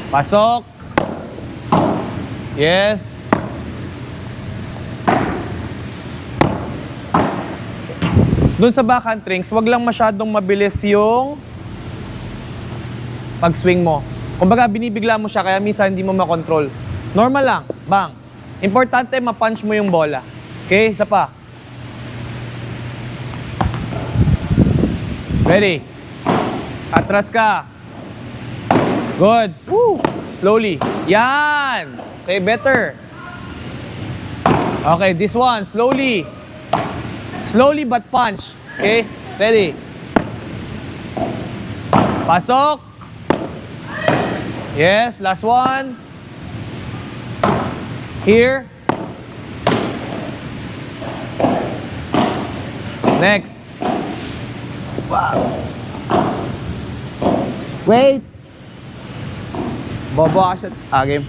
Pasok. Yes. Doon sa backhand rings, wag lang masyadong mabilis yung pag-swing mo. Kumbaga, binibigla mo siya kaya minsan hindi mo makontrol. Normal lang, bang. Importante, ma-punch mo yung bola. Okay, isa pa. Ready. Atras ka. Good. Woo. Slowly. Yan. Okay, better. Okay, this one, slowly. Slowly but punch. Okay? Ready? Pasok. Yes, last one. Here. Next. Wow. Wait. Bobo ka sa game.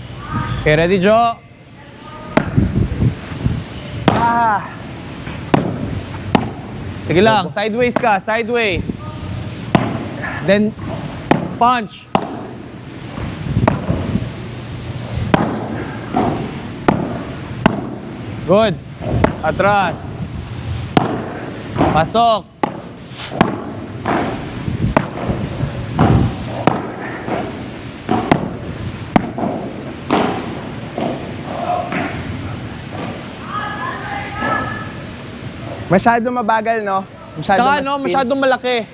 Okay, ready, Joe? Sige lang, sideways ka, sideways. Then, punch. Good. Atras. Pasok. Masyado mabagal, no? Tsaka ano, masyadong malaki.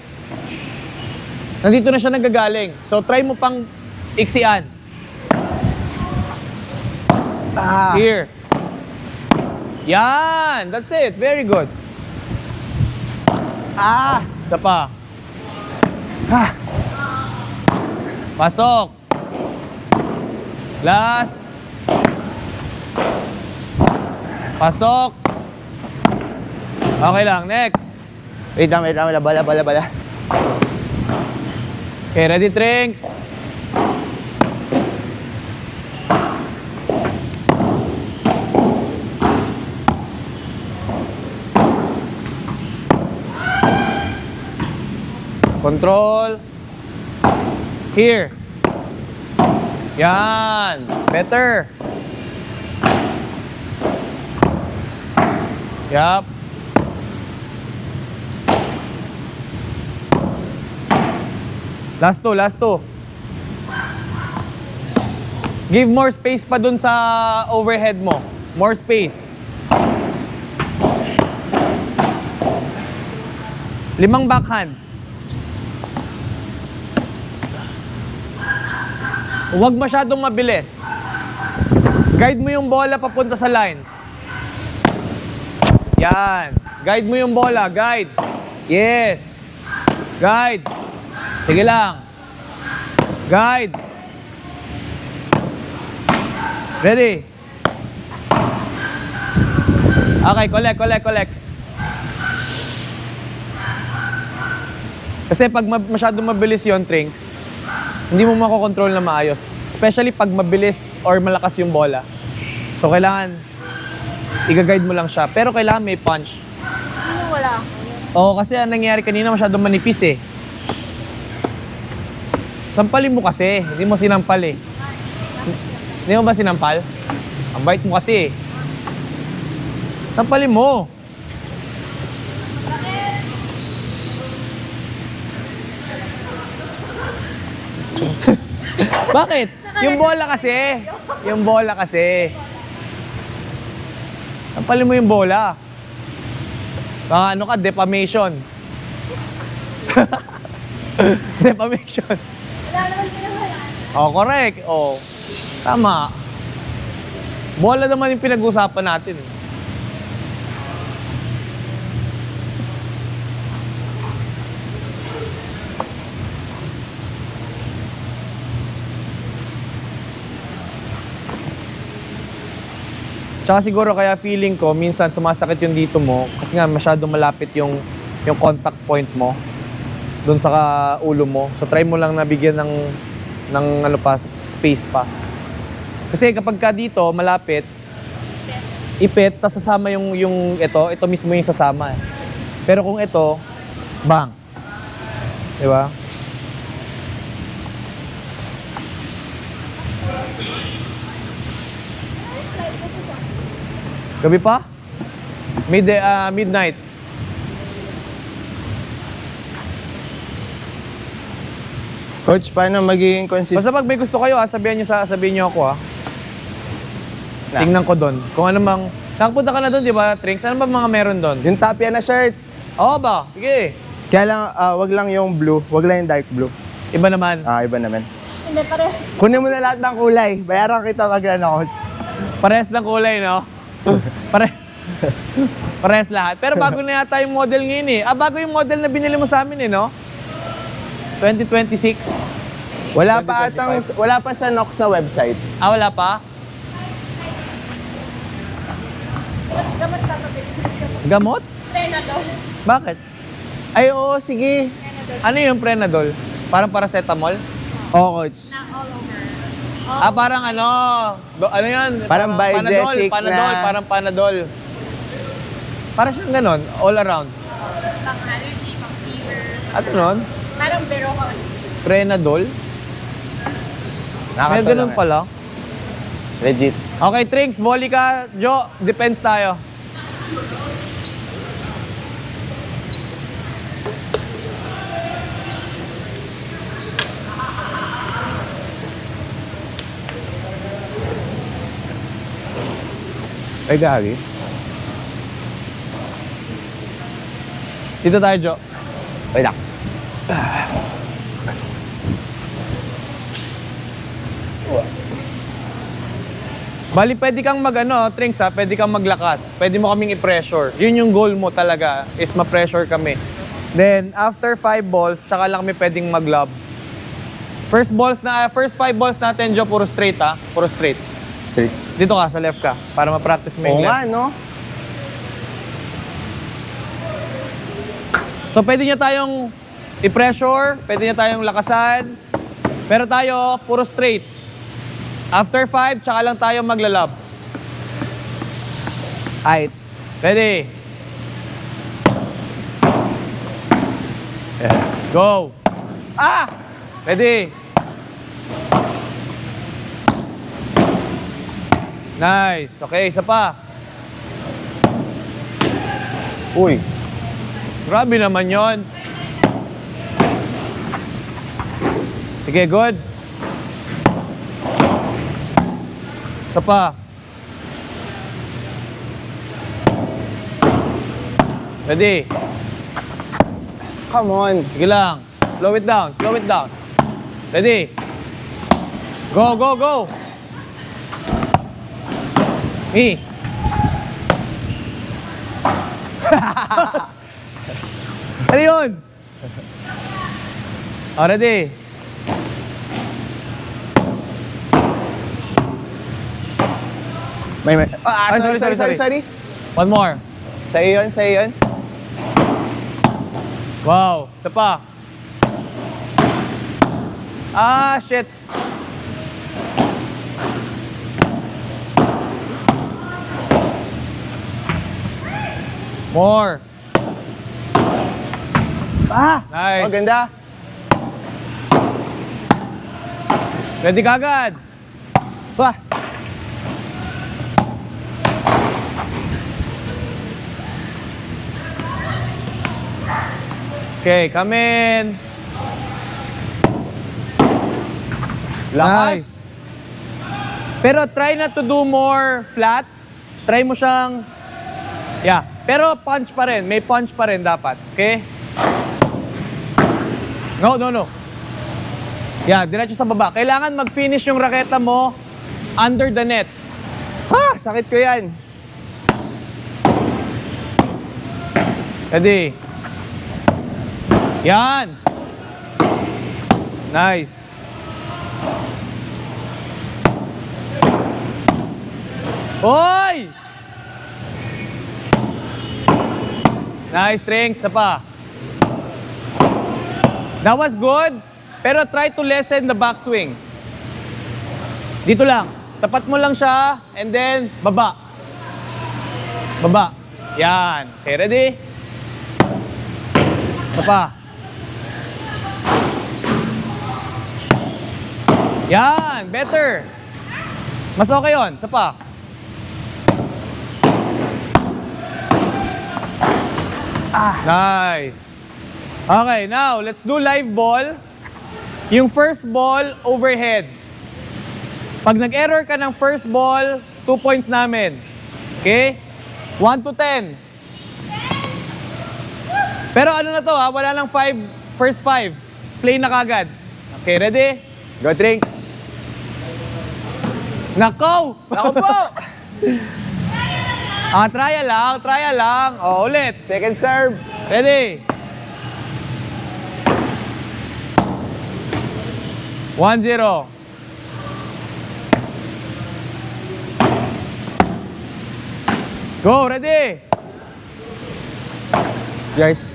Nandito na siya nagagaling. So, try mo pang iksian. Here. Yan! That's it. Very good. Isa pa. Pasok. Last. Pasok. Okay lang. Next. Wait lang. Bala. Okay, ready, Trinks? Control. Here. Yan. Better. Yup. Last two. Give more space pa dun sa overhead mo. More space. 5 backhand. Huwag masyadong mabilis. Guide mo yung bola papunta sa line. Yan. Guide mo yung bola. Guide. Yes. Guide. Sige lang. Guide. Ready? Okay, collect. Kasi pag masyadong mabilis yon, Trinks, hindi mo makokontrol na maayos. Especially pag mabilis or malakas yung bola. So, kailangan i-guide mo lang siya. Pero kailangan may punch. Wala. Oo, kasi ang nangyayari kanina masyadong manipis eh. Sampalin mo kasi, hindi mo sinampal eh. Hindi mo ba sinampal? Ang bait mo kasi eh. Sampalin mo. Bakit? Yung bola kasi. Sampalin mo yung bola. Baka ano ka, defamation. Defamation. Oh, correct. Oh, tama. Bola naman yung pinag-usapan natin. Tsaka siguro kaya feeling ko, minsan sumasakit yung dito mo kasi nga masyadong malapit yung contact point mo doon sa ulo mo. So try mo lang na bigyan ng ano pa, space pa. Kasi kapag ka dito, malapit, ipit, tas sasama ito mismo yung sasama eh. Pero kung ito, bang. Diba? Gabi pa? Midnight. Coach, paano magiging consistent? Basta pag may gusto kayo, sabihin nyo ako, ha? Na. Tingnan ko doon. Kung ano mang... Nakapunta ka na doon, di ba, Trinks? Ano ba mga meron doon? Yung tapia na shirt. Oo ba? Sige. Kaya lang, wag lang yung blue. Wag lang yung dark blue. Iba naman. Iba naman. Hindi, pare. Kunin mo na lahat ng kulay. Bayaran kita pag coach. Parehas ng kulay, no? Parehas lahat. Pero bago na yata yung model ngayon, eh. Bago yung model na binili mo sa amin, eh, no? 2026. Wala 2025. wala pa sa Nox sa website. Wala pa? Gamot ka pa, baby. Gamot? Penadol. Bakit? Ay, oo, sige. Ano yung Prenadol? Parang paracetamol? Oo, coach. Na all over. Parang ano? Ano yan? Parang Biogesic Panadol, na- parang Panadol. Parang siyang ganon, all around. Pang allergy, pang fever. At nun? Parang Berocol. Prenadol? May Nakakatawa ganun nga. pala. Legit. Okay, Trinks, volley ka. Jo, depends tayo. Ay, gagi. Dito tayo, Jo. Wait lang. Bali, pwede kang Trinks ha, pwede kang maglakas. Pwede mo kaming i-pressure. Yun yung goal mo talaga, is ma-pressure kami. Then, after 5 balls, tsaka lang kami pwedeng mag-lob. First 5 balls natin, Jo, puro straight ha. Puro straight. Search. Dito ka, sa left ka, para ma-practice mo Oo yung left. nga, no? So, pwede niya tayong i-pressure, pwede niya tayong lakasan, pero tayo, puro straight. After 5, tsaka lang tayo maglalab. Ay. Ready? Go! Ready? Nice. Okay, isa pa. Uy. Grabe naman yon. Sige, good. Isa pa. Ready? Come on. Sige lang. Slow it down. Slow it down. Ready? Go, go, go! Me. Ano yun? Ready? May. Ay, sorry. One more. Sa'yo yun. Wow. Isa pa. Shit. More. Nice. Oh, ganda. Ready ka agad. Wah. Okay, come in. Lakas. Pero try not to do more flat. Try mo siyang... Yeah. Pero punch pa rin. May punch pa rin dapat. Okay? No. Yeah, diretso sa baba. Kailangan mag-finish yung raketa mo under the net. Sakit ko yan. Ready? Yan. Nice. Hoy! Nice, Trinks. Isa pa. That was good, pero try to lessen the backswing. Dito lang. Tapat mo lang siya, and then baba. Baba. Yan. Okay, ready? Isa pa. Yan, better. Mas okay yun. Isa pa. Nice. Okay, now, let's do live ball. Yung first ball, overhead. Pag nag-error ka ng first ball, 2 points namin. Okay? 1 to 10. Pero ano na to ha, wala lang first 5. Play na kagad. Okay, ready? Go, Trinks. Nakaw! Ako po! Trial lang. O, ulit. Second serve. Ready? 1-0. Go, ready? Guys.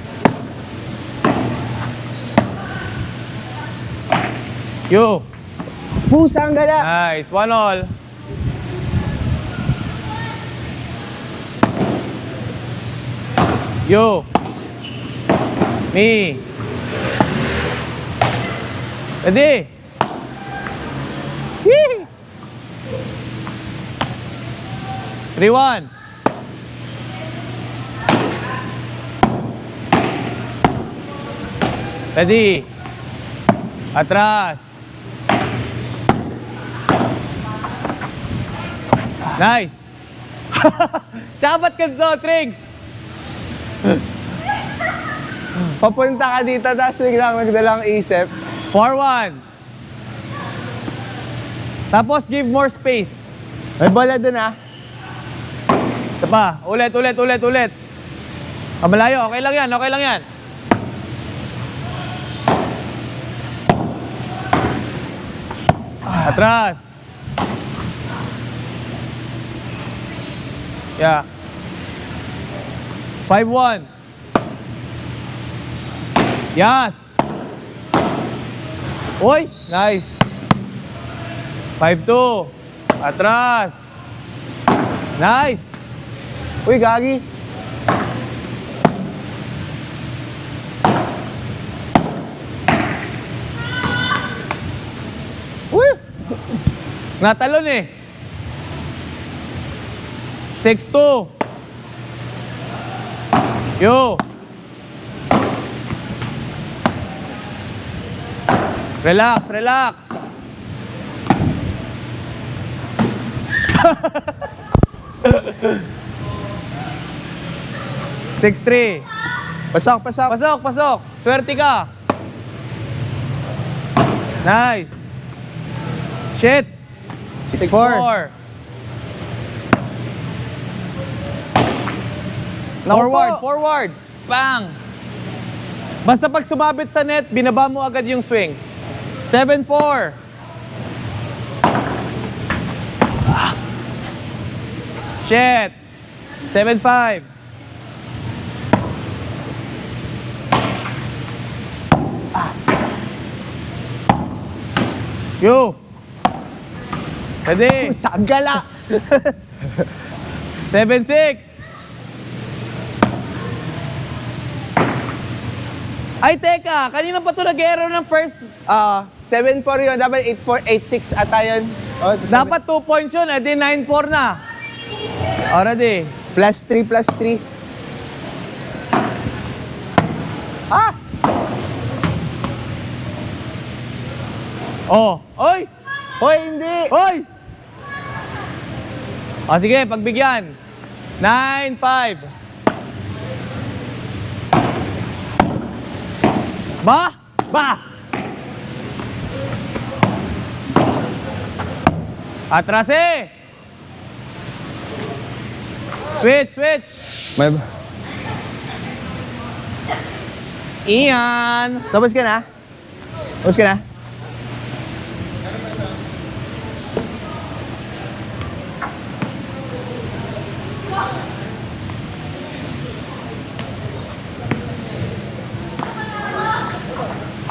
You. Pusang gala. Nice. 1-all. You. Me. Ready? Yee! 3-1. Ready? Atras. Nice. Tsaka ba't ganito, Triggs? Papunta ka dito, tapos biglang nagdalang isip. 4-1. Tapos give more space. May bola dun ah. Isa pa. Ulit. Malayo. Okay lang yan. Atras. Yeah. 5-1. Yes. Uy, nice. 5-2. Atras. Nice. Uy, gagi. Uy! Natalon eh. 6-2. Yo. Relax. 6-3. Pasok. Pasok. Swerte ka. Nice. Shit. 6-4. 6-4. Forward. Bang. Basta pag sumabit sa net, binaba mo agad yung swing. 7-4. Shit. 7-5. You. Ready? Pusang gala. 7-6. Ay, teka. Kanina pa ito nag-error ng first. 7-4 yun. Dapat 8-4, 8-6 ata yun. Oh, Dapat 2 points yun. Eh, di 9-4 na. Already. +3. Ah! Oh. Oy! Hoy, hindi! Oy! O, sige. Pagbigyan. 9-5. Ba? Atras eh! Switch! May... Iyan! Tapos ka na?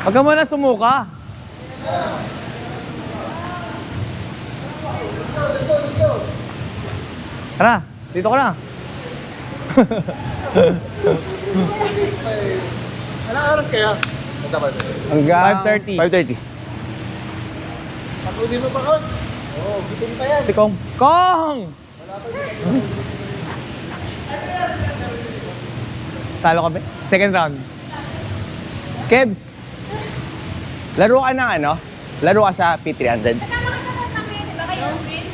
Huwag ka muna sumuka. Tara, dito ka na. Anong oras kaya? Hanggang 5:30. 5:30. Pagudi mo pa, coach. Si Kong. Kong! Talo kami. Second round. Kebs, laro ka ng ano? Laro ka sa P300. Di ba kayo win?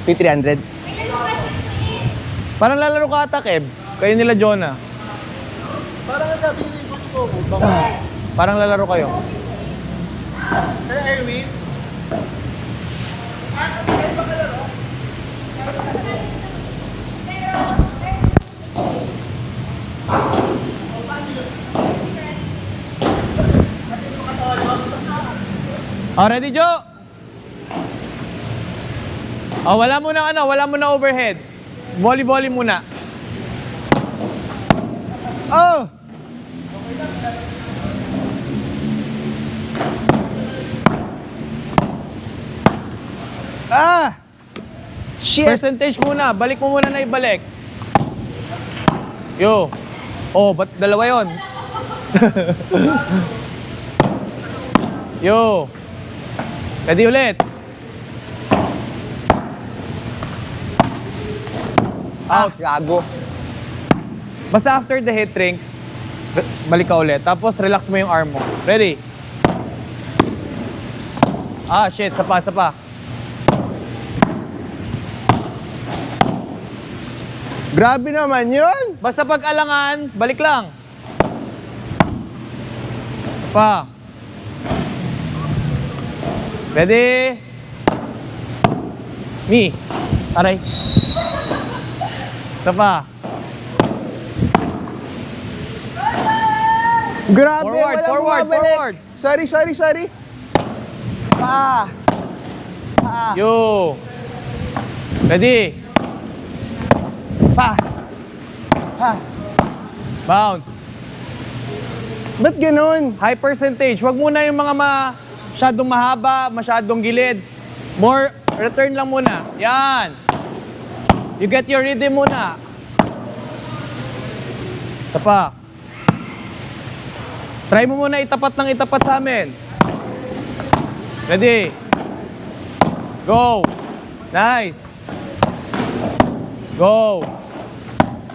P300. May lalo kasi win. Parang lalaro ka ata, Kev. Kayo nila, Jonah. Parang sabi ni Coach ko, Parang lalaro kayo. kaya Erwin, Oh, ready, Joe? Oh, wala muna overhead. Volley muna. Oh! Ah! Shit! Percentage muna. Balik mo muna na ibalik. Yo. Oh, ba't dalawa yon? Yo. Ready ulit. Out. Gago. Basta after the hit drinks, balik ka ulit. Tapos relax mo yung arm mo. Ready? Ah, shit. Sapa. Grabe naman yun! Basta pag alangan, balik lang. Pa. Ready? Me. Aray. Sapa. Grabe, Forward, walang forward, bumabalik. forward. Sorry. Pa. Yo. Ready? Pa. Bounce. Ba't ganun? High percentage. Huwag muna yung mga masyadong mahaba, masyadong gilid. More return lang muna. Yan. You get your rhythm muna. Isa pa. Try mo muna itapat sa amin. Ready? Go. Nice. Go.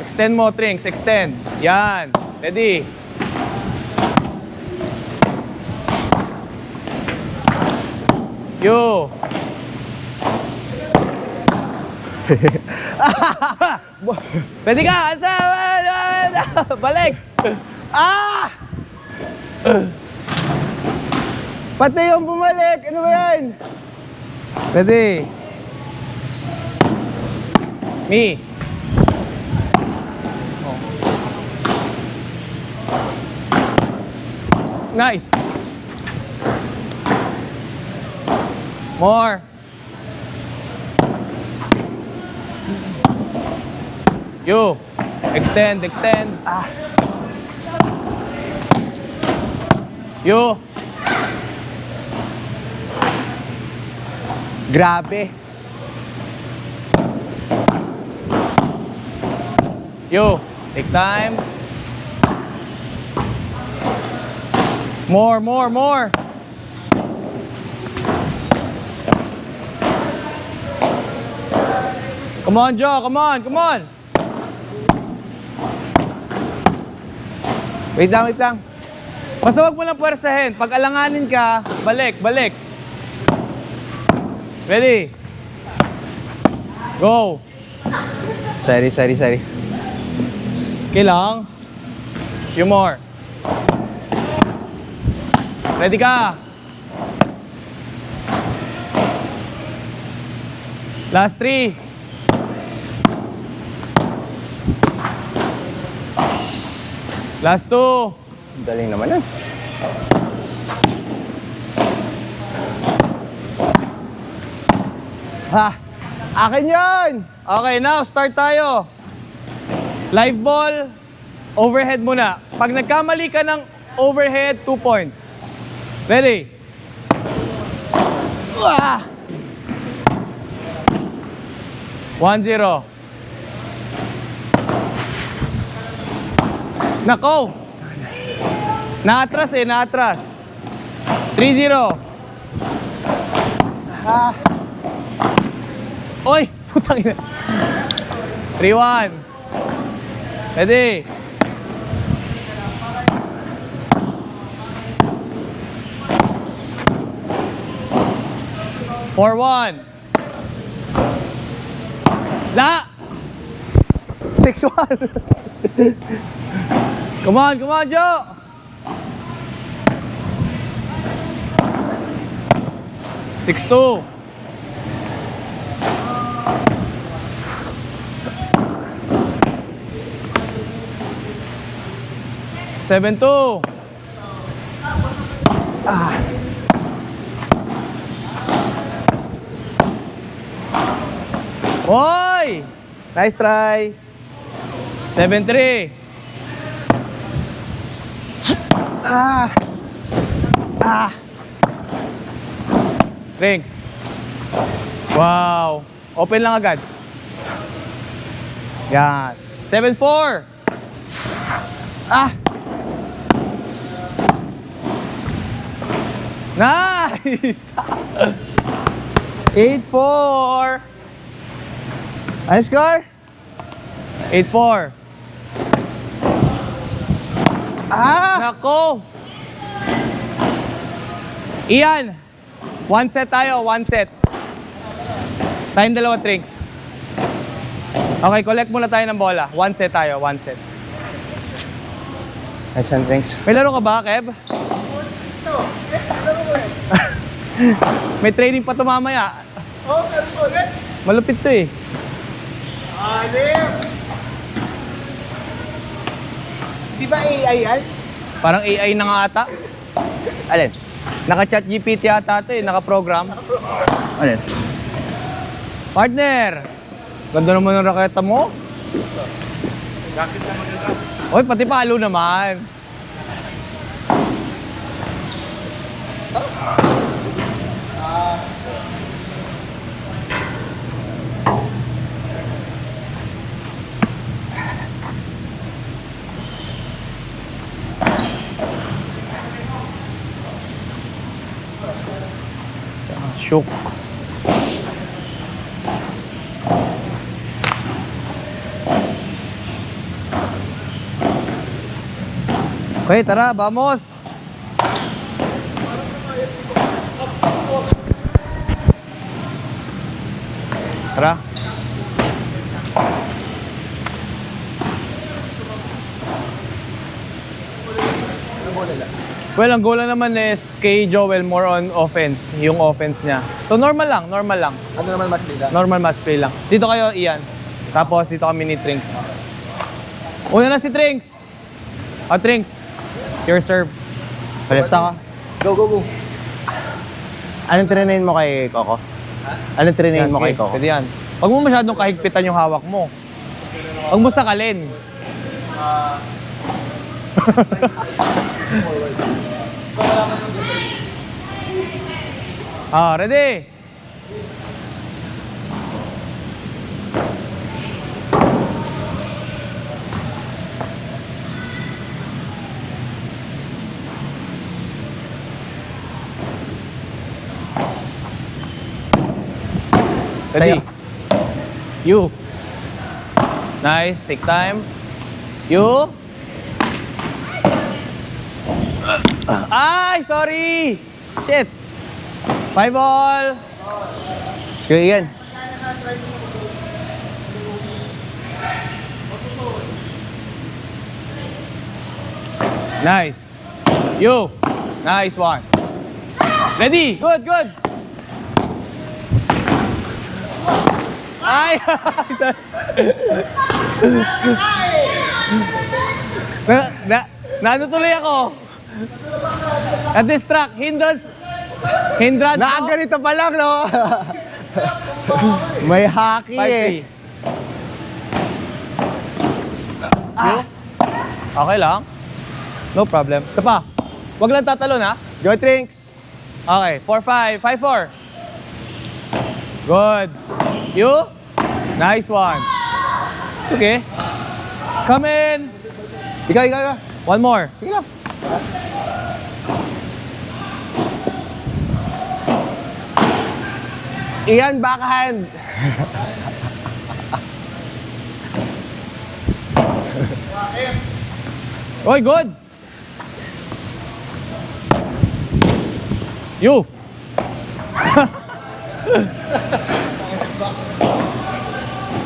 Extend mo, Trinks. Extend. Yan. Ready? Yo. Ready ka? Balik. Ah! Pati yung bumalik. Ano ba yan? Ready? Me. Nice. More. You. Extend. You. Grabe. You. Take time. More. Come on, Joe. Come on. Wait lang. Basta wag mo lang puwersahin. Pag alanganin ka, balik. Ready? Go. Sorry. Okay lang. Few more. Ready ka? Last 3. Last 2. Galing naman yan. Ha! Akin yun! Okay, now start tayo. Live ball, overhead muna. Pag nagkamali ka ng overhead, 2 points. Ready? Ah! 1-0. Nako! Naatras. 3-0. Ha! Oy! Putang ina. 3-1. Ready? Four, 1. La! 6-1. Come on, Joe! 6-2. Seven, 2. Oy! Nice try. 7-3. Drinks. Wow. Open lang agad. Yan. 7-4. Nice! 8-4. Ano score? 8-4. Nako! Ian! One set tayo, one set. Tayong dalawa drinks. Okay, collect muna tayo ng bola. One set tayo, one set. Nice and thanks. May laro ka ba, Kev? May training pa to mamaya. Oh, meron ko ulit. Malupit to eh. Alim! Di ba AI yan? Parang AI na nga ata. Alin? Naka-chat GPT ata ito eh, naka-program. Alin? Partner! Ganda naman ng raketa mo. Bakit na maganda? Oy, pati palo naman. Shucks. Okay, tara, vamos. Tara. Well, ang goal lang naman is kay Joel more on offense, yung offense niya. So normal lang, normal lang. Ano naman mas nila? Normal match play lang. Dito kayo, Ian. Tapos dito kami ni Trinks. Una na si Trinks. Trinks. Your serve. Palit ka. Go. Anong trinain mo kay Coco? Anong trinain mo kay Coco? Pwede yan. Huwag mo masyadong kahigpitan yung hawak mo. Huwag mo sakalin. Ready? Ready? Sa'yo. You. Nice. Take time. You. Ay, sorry. Shit. 5-all. Sige, Ian. Nice. You. Nice one. Ready. Good. Ay! Natutuloy ako. Na-distract. Hindrance. Nakaganito pa lang, no? May hockey eh. 5-3. Okay lang. No problem. Isa pa. Huwag lang tatalon, ha? Go, Trinks. Okay. 4-5. 5-4. Good. You? Nice one. It's okay. Come in. Ikaw. One more. Sige lang. Ian, backhand. Oy, good! You!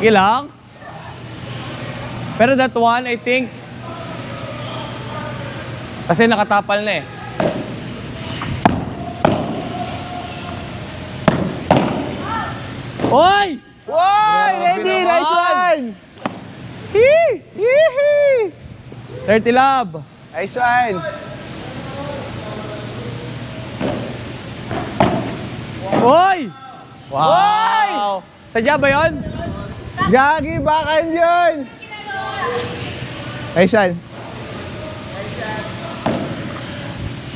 Ilang? Pero that one, I think, kasi nakatapal na eh. Oy! Wow, ready, naman. nice one. Hee! Yee! 30 lab. Nice one. Oy! Wow! Sadya ba yun? Gagi, backhand yun. Nice one.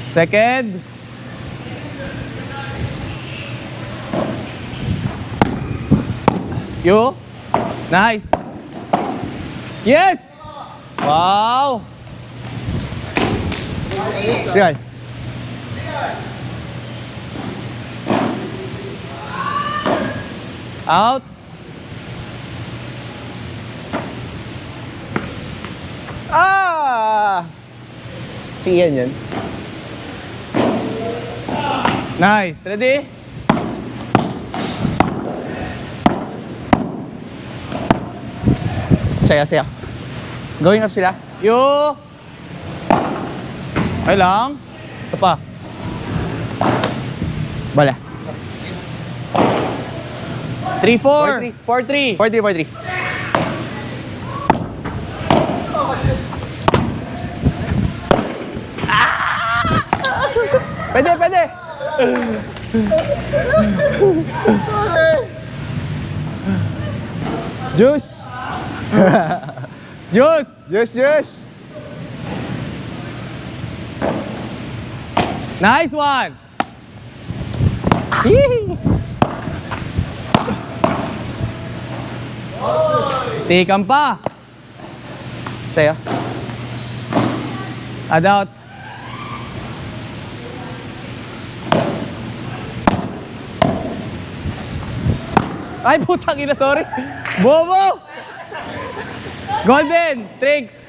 Second. You? Nice. Yes! Wow! Yan. Out. Ah! Si Ian yun. Nice. Ready? Saya. Going up sila. You. Okay lang. Isa pa. Bala. 3-4. 4-3. 43. Pwede. Juice. Juice. Nice one. Yee! Tikam pa. Saya. Add out. Ay, putang ina, sorry. Bobo! Golden, tricks.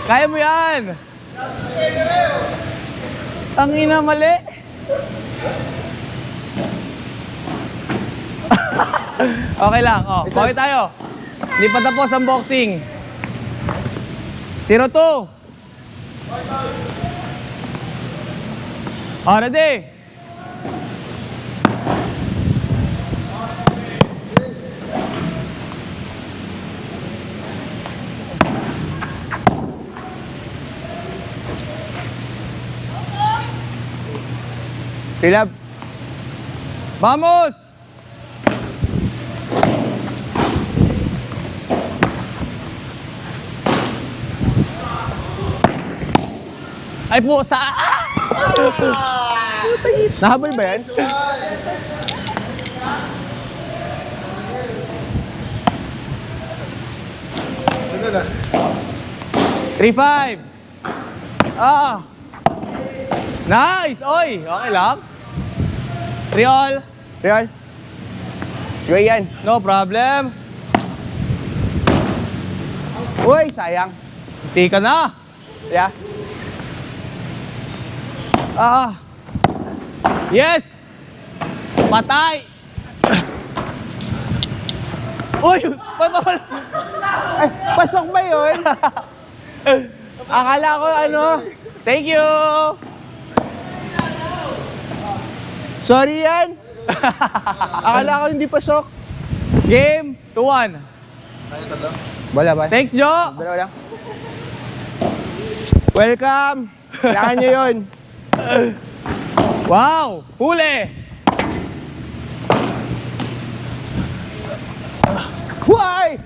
Kaya mo yan. Ang ina, mali. Okay lang. Oh, bawi tayo. Hindi pa tapos ang boxing. 0-2. Oh, ready? Silab. Vamos! Ay po, sa... Nahabol ba yan? Ano na? 3-5. Ah. Nice! Oy, okay lang. 3-all. Real. Sige yan. No problem. Uy, sayang. Hindi ka na. Yeah. Ah. Yes! Patay! Uy! Ay, pasok ba yun? Akala ko ano. Thank you! Sorry yan. Akala ko hindi pasok. Game 2-1. Wala ba? Thanks, Jo! Dalawa lang. Welcome. Kailangan nyo yun. Wow! Huli! Why?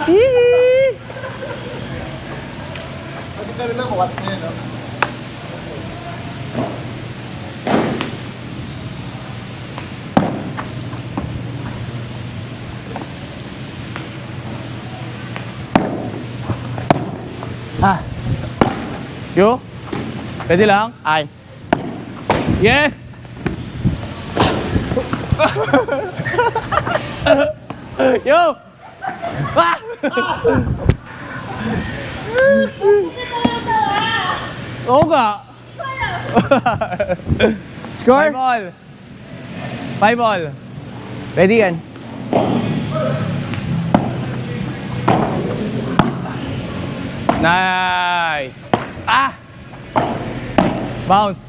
Hihi! Pwede ka rin lang, mawas na yun, no? Ah, Yo? Pwede lang? ay. Yes! Yo! Ah! Oo nga. Score? 5 all. 5 all. Ready yan. Nice. Ah! Bounce.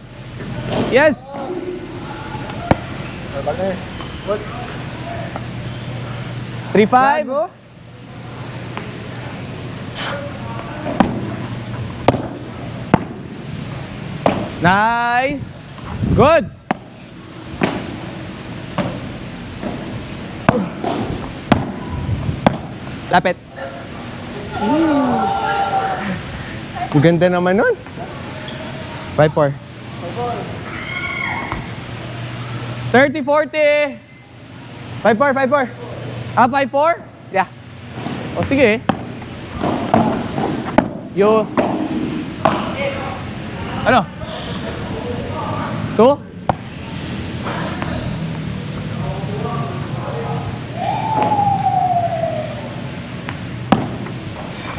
Yes! Balik. What? 3-5. Gago. Nice. Good. Lapit. Ang ganda naman nun. 5-4. 30-40. 5-4, 5-4. Ah, 5-4? Yeah. O sige. Yo. Ano? 2?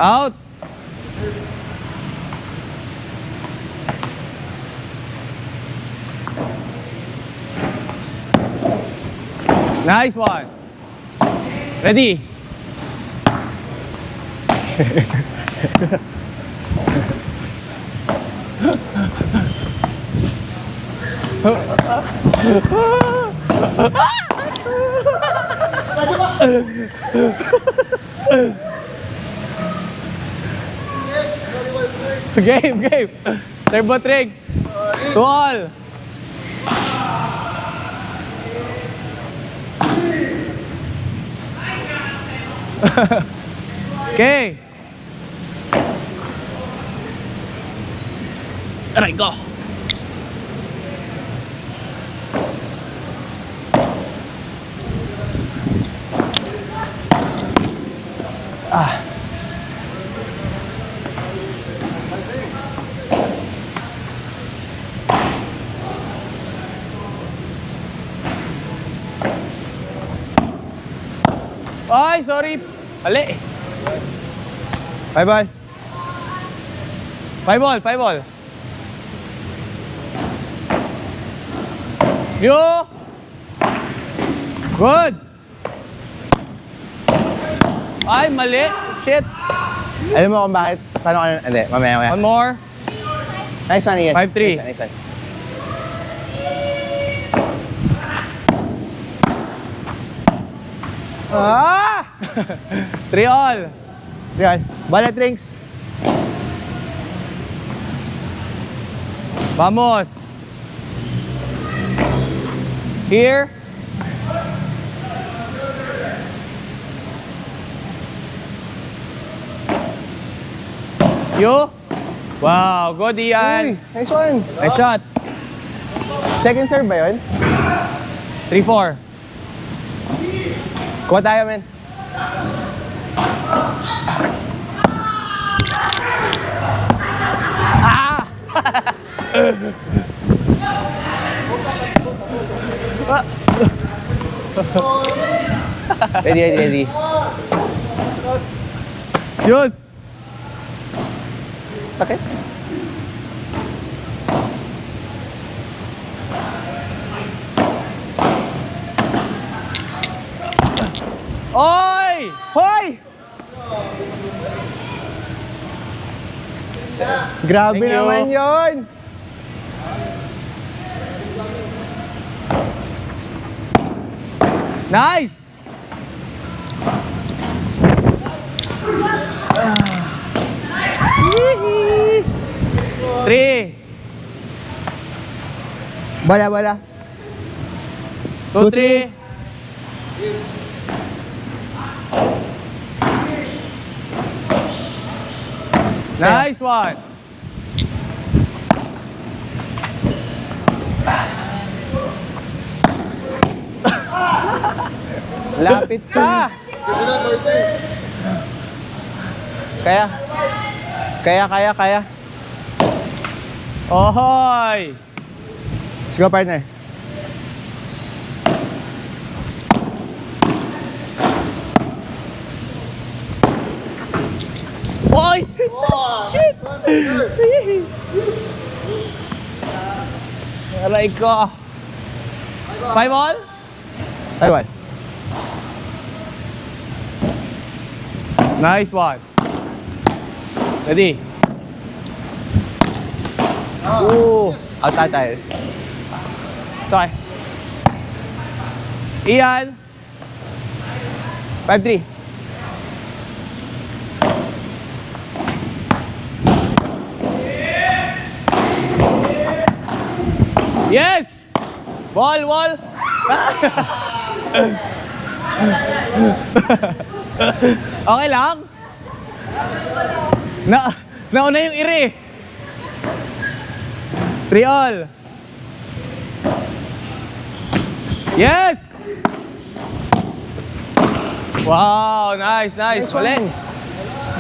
Out. Nice one. Ready? Game. Turbo tricks. To all. Okay. Aray ko. Ay, sorry. Ali. 5 ball. 5 ball, 5 ball. Yo! Good! Ay, mali. Shit. Alam mo kung bakit? Paano ka na? Hindi, mamaya. One more. Nice one, Ian. 5-3. Nice one. Ah! 3 all. Yan. Ballet rings. Vamos. Here. You. Wow, good Uy, Ian. nice one. Nice shot. Second serve ba yun? 3-4. Kuha tayo, men. Ah! Ready. Diyos. Sakit. Oy! Hoy! Grabe Thank you. naman yon. Nice! Three. Bala. 2-3. Nice one. Lapit pa. Ganda na, birthday. Kaya. Ohoy! Let's go, partner. Oy! Shit! Aray ko. 5 all? 5 all. Nice one. Ready? Ooh. Out tayo. Sorry. Ian. 5-3. Yes! Ball, ball. Okay lang? Nauna yung iri. 3 all. Yes! Wow, nice. Nice Mali. one.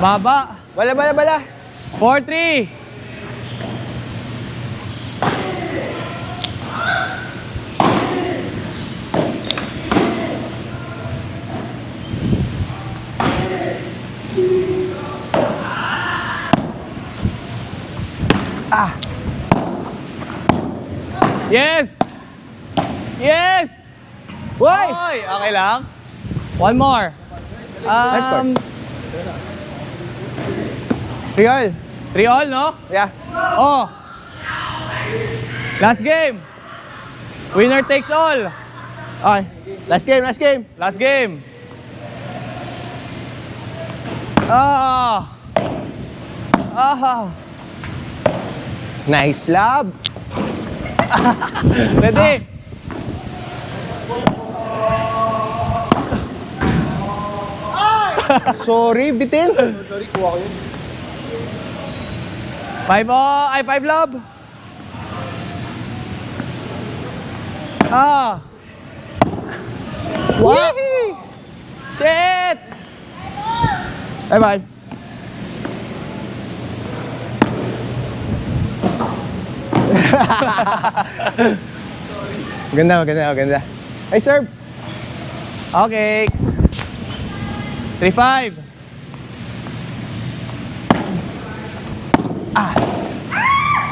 Baba. Bala. 4-3. Yes! Why? Oy, okay lang. One more. Nice score. 3 all. 3 all, no? Yeah. Oh. Last game. Winner takes all. Okay. Last game. Last game. Ah. Nice love. Ready? Sorry, bitin. Sorry, kuha ko yun. 5 love. What? Shit! Bye-bye. Maganda. Hey, serve. Okay. 3-5.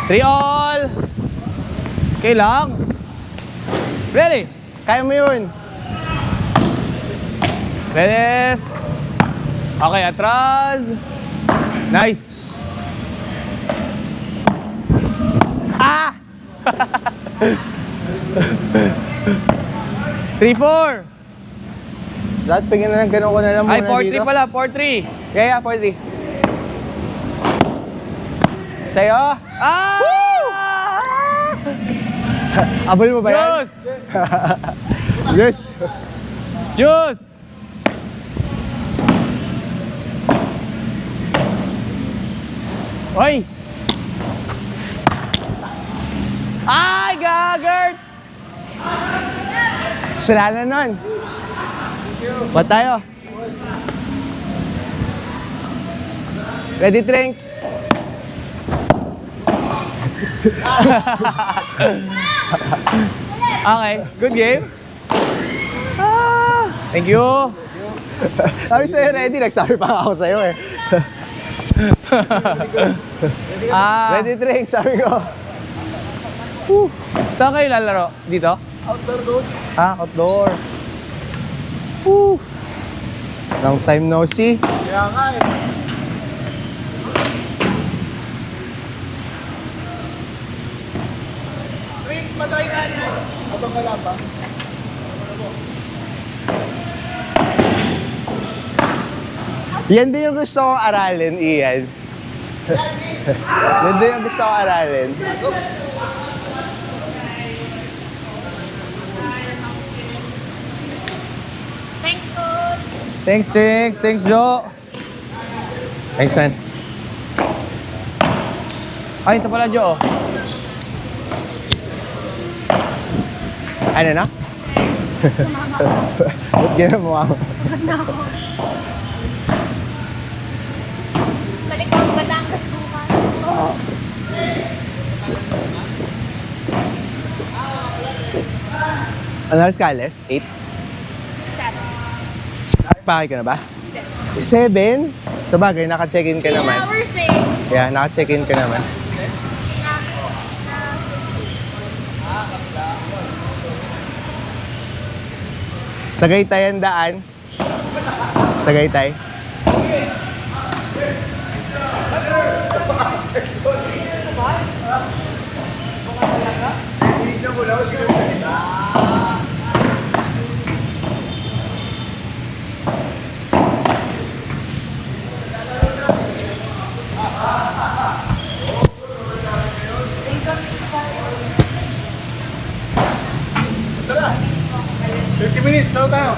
3 all. Okay lang. Ready? Kaya mo yun. Ready? Okay, atras. Nice. 3-4. Lahat pingin na lang ganun ko na lang muna Ay, 4-3 dito. pala. 4-3. Yeah, 4-3. Sa'yo? Ah! Abol mo ba yan? Juice! Yes. Juice! Oy! Ay, gagert! Sila na nun. Ba't tayo? Ready, drinks? Okay, good game. Thank you. Sabi sa'yo, ready. Nagsabi pa nga ako sa'yo eh. Ready, drinks, sabi ko. Saan kayo lalaro? Dito? Outdoor coach. Outdoor. Long time no see. Kaya nga eh. Drinks, matry ka niya. Abang ka lang ba? Yan din yung gusto kong aralin, Ian. Yan din yung gusto kong aralin. Thanks, coach. Thanks, Trinks. Thanks, Joe. Thanks, man. Ay, ito pala, Joe. Ano na? Ba't ginawa mo? Balik ako Batangas bukas. Ano oras ka, Ales? 8? Sabi. Pakay ka na ba? 7? Sa bagay, naka-check-in ka 3 naman. hours eh. Yeah, naka-check-in ka naman. Tagaytay ang daan. Tagaytay. Tara! 30 minutes, saan tayo?